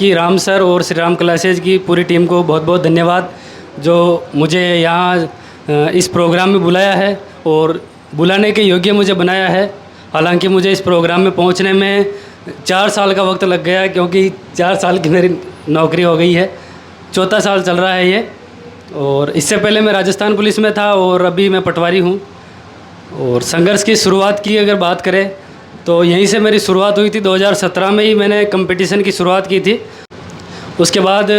कि राम सर और श्री राम क्लासेज की पूरी टीम को बहुत बहुत धन्यवाद जो मुझे यहाँ इस प्रोग्राम में बुलाया है और बुलाने के योग्य मुझे बनाया है। हालांकि मुझे इस प्रोग्राम में पहुँचने में 4 साल का वक्त लग गया क्योंकि 4 साल की मेरी नौकरी हो गई है, चौथा साल चल रहा है ये। और इससे पहले मैं राजस्थान पुलिस में था और अभी मैं पटवारी हूँ। और संघर्ष की शुरुआत की अगर बात करें तो यहीं से मेरी शुरुआत हुई थी। 2017 में ही मैंने कंपटीशन की शुरुआत की थी। उसके बाद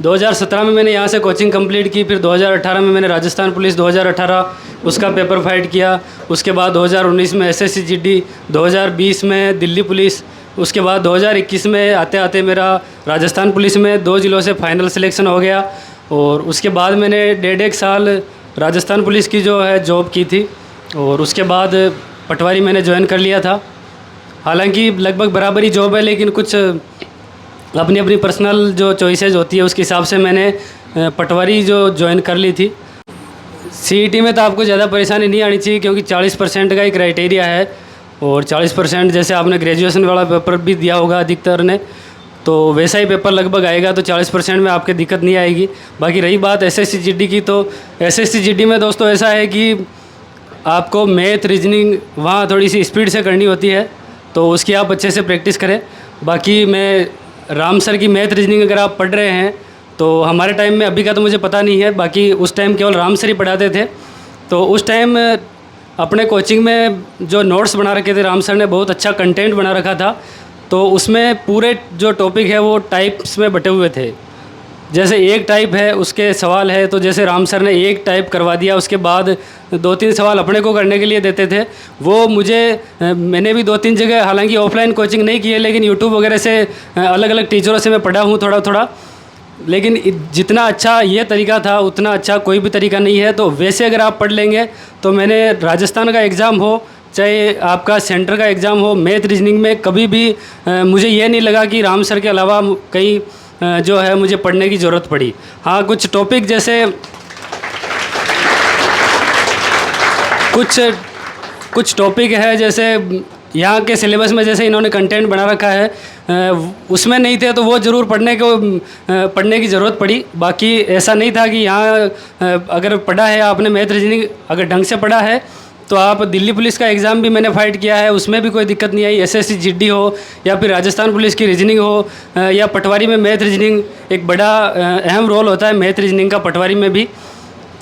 2017 में मैंने यहाँ से कोचिंग कंप्लीट की। फिर 2018 में मैंने राजस्थान पुलिस 2018 उसका पेपर फाइट किया। उसके बाद 2019 में SSC GD, 2020 में दिल्ली पुलिस, उसके बाद 2021 में आते आते मेरा राजस्थान पुलिस में 2 ज़िलों से फाइनल सिलेक्शन हो गया। और उसके बाद मैंने 1.5 साल राजस्थान पुलिस की जो है जॉब की थी और उसके बाद पटवारी मैंने ज्वाइन कर लिया था। हालांकि लगभग बराबरी जॉब है, लेकिन कुछ अपनी अपनी पर्सनल जो चॉइसेस होती है उसके हिसाब से मैंने पटवारी जो ज्वाइन कर ली थी। CET में तो आपको ज़्यादा परेशानी नहीं आनी चाहिए क्योंकि 40% का ही क्राइटेरिया है और 40% जैसे आपने ग्रेजुएशन वाला पेपर भी दिया होगा अधिकतर ने, तो वैसा ही पेपर लगभग आएगा, तो 40% में आपके दिक्कत नहीं आएगी। बाकी रही बात SSC GD की, तो SSC GD में दोस्तों ऐसा है कि आपको मैथ रीजनिंग वहाँ थोड़ी सी स्पीड से करनी होती है, तो उसकी आप अच्छे से प्रैक्टिस करें। बाकी मैं राम सर की मैथ रीजनिंग अगर आप पढ़ रहे हैं तो हमारे टाइम में, अभी का तो मुझे पता नहीं है, बाकी उस टाइम केवल राम सर ही पढ़ाते थे। तो उस टाइम अपने कोचिंग में जो नोट्स बना रखे थे राम सर ने, बहुत अच्छा कंटेंट बना रखा था। तो उसमें पूरे जो टॉपिक है वो टाइप्स में बटे हुए थे। जैसे एक टाइप है उसके सवाल है, तो जैसे राम सर ने एक टाइप करवा दिया, उसके बाद 2-3 सवाल अपने को करने के लिए देते थे। वो मैंने भी 2-3 जगह, हालांकि ऑफलाइन कोचिंग नहीं की है, लेकिन यूट्यूब वगैरह से अलग अलग टीचरों से मैं पढ़ा हूँ थोड़ा थोड़ा। लेकिन जितना अच्छा ये तरीका था उतना अच्छा कोई भी तरीका नहीं है। तो वैसे अगर आप पढ़ लेंगे तो मैंने राजस्थान का एग्ज़ाम हो चाहे आपका सेंटर का एग्ज़ाम हो, मैथ रीजनिंग में कभी भी मुझे ये नहीं लगा कि राम सर के अलावा कहीं जो है मुझे पढ़ने की ज़रूरत पड़ी। हाँ, कुछ टॉपिक जैसे कुछ टॉपिक है जैसे यहाँ के सिलेबस में जैसे इन्होंने कंटेंट बना रखा है, उसमें नहीं थे, तो वो ज़रूर पढ़ने की ज़रूरत पड़ी। बाकी ऐसा नहीं था कि यहाँ अगर पढ़ा है आपने मैथ रीजनिंग, अगर ढंग से पढ़ा है तो आप दिल्ली पुलिस का एग्ज़ाम भी मैंने फ़ाइट किया है, उसमें भी कोई दिक्कत नहीं आई। SSC GD हो या फिर राजस्थान पुलिस की रीजनिंग हो या पटवारी में मैथ रीजनिंग, एक बड़ा अहम रोल होता है मैथ रीजनिंग का पटवारी में भी।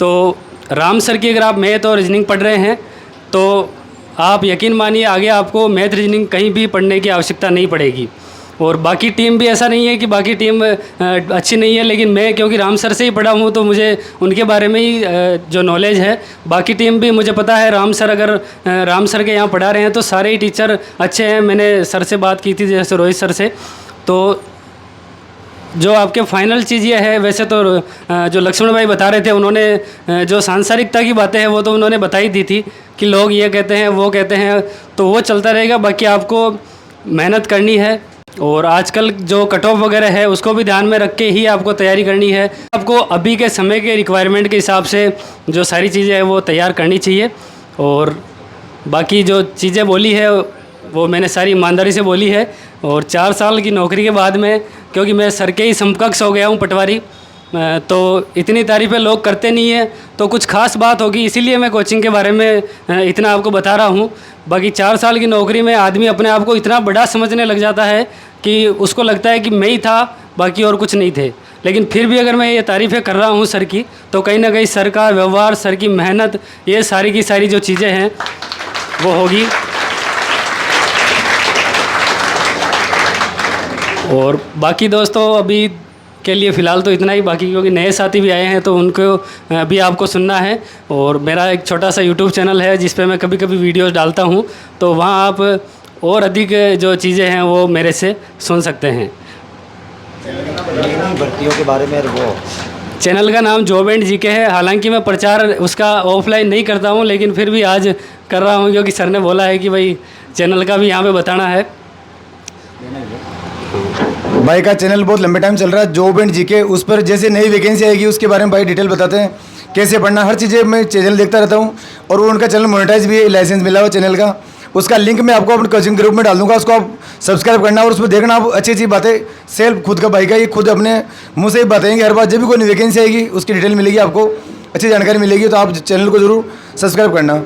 तो राम सर की अगर आप मैथ और रीजनिंग पढ़ रहे हैं तो आप यकीन मानिए आगे आपको मैथ रीजनिंग कहीं भी पढ़ने की आवश्यकता नहीं पड़ेगी। और बाकी टीम भी ऐसा नहीं है कि बाकी टीम अच्छी नहीं है, लेकिन मैं क्योंकि राम सर से ही पढ़ा हूँ तो मुझे उनके बारे में ही जो नॉलेज है। बाकी टीम भी मुझे पता है, राम सर के यहाँ पढ़ा रहे हैं तो सारे ही टीचर अच्छे हैं। मैंने सर से बात की थी, जैसे रोहित सर से। तो जो आपके फाइनल चीज़ ये है, वैसे तो जो लक्ष्मण भाई बता रहे थे, उन्होंने जो सांसारिकता की बातें हैं वो तो उन्होंने बताई दी थी कि लोग ये कहते हैं वो कहते हैं, तो वो चलता रहेगा। बाकी आपको मेहनत करनी है और आजकल जो कट ऑफ वगैरह है उसको भी ध्यान में रख के ही आपको तैयारी करनी है। आपको अभी के समय के रिक्वायरमेंट के हिसाब से जो सारी चीज़ें हैं वो तैयार करनी चाहिए। और बाकी जो चीज़ें बोली है वो मैंने सारी ईमानदारी से बोली है। और 4 साल की नौकरी के बाद में, क्योंकि मैं सर के ही समकक्ष हो गया हूँ पटवारी, तो इतनी तारीफ़ें लोग करते नहीं हैं, तो कुछ खास बात होगी, इसीलिए मैं कोचिंग के बारे में इतना आपको बता रहा हूँ। बाकी 4 साल की नौकरी में आदमी अपने आप को इतना बड़ा समझने लग जाता है कि उसको लगता है कि मैं ही था, बाकी और कुछ नहीं थे। लेकिन फिर भी अगर मैं ये तारीफ़ें कर रहा हूँ सर की, तो कहीं ना कहीं सर का व्यवहार, सर की मेहनत, ये सारी की सारी जो चीज़ें हैं वो होगी। और बाकी दोस्तों अभी के लिए फ़िलहाल तो इतना ही। बाकी क्योंकि नए साथी भी आए हैं तो उनको अभी आपको सुनना है। और मेरा एक छोटा सा यूट्यूब चैनल है जिस पे मैं कभी कभी वीडियोस डालता हूँ, तो वहाँ आप और अधिक जो चीज़ें हैं वो मेरे से सुन सकते हैं। भर्तियों के बारे में वो चैनल का नाम जॉब एंड जीके है। हालांकि मैं प्रचार उसका ऑफलाइन नहीं करता हूँ, लेकिन फिर भी आज कर रहा हूँ क्योंकि सर ने बोला है कि भाई चैनल का भी यहाँ पे बताना है। भाई का चैनल बहुत लंबे टाइम चल रहा है, जॉब एंड जीके। उस पर जैसे नई वैकेंसी आएगी उसके बारे में भाई डिटेल बताते हैं, कैसे पढ़ना, हर चीज़ें मैं चैनल देखता रहता हूँ। और वो उनका चैनल मोनेटाइज भी है, लाइसेंस मिला हुआ चैनल का। उसका लिंक मैं आपको अपने कोचिंग ग्रुप में डाल दूँगा, उसको आप सब्सक्राइब करना और उसमें देखना आप अच्छी अच्छी बातें। सेल्फ खुद का भाई का ये खुद अपने मुंह से ही बताएंगे हर बात। जब भी कोई वैकेंसी आएगी उसकी डिटेल मिलेगी, आपको अच्छी जानकारी मिलेगी, तो आप चैनल को जरूर सब्सक्राइब करना।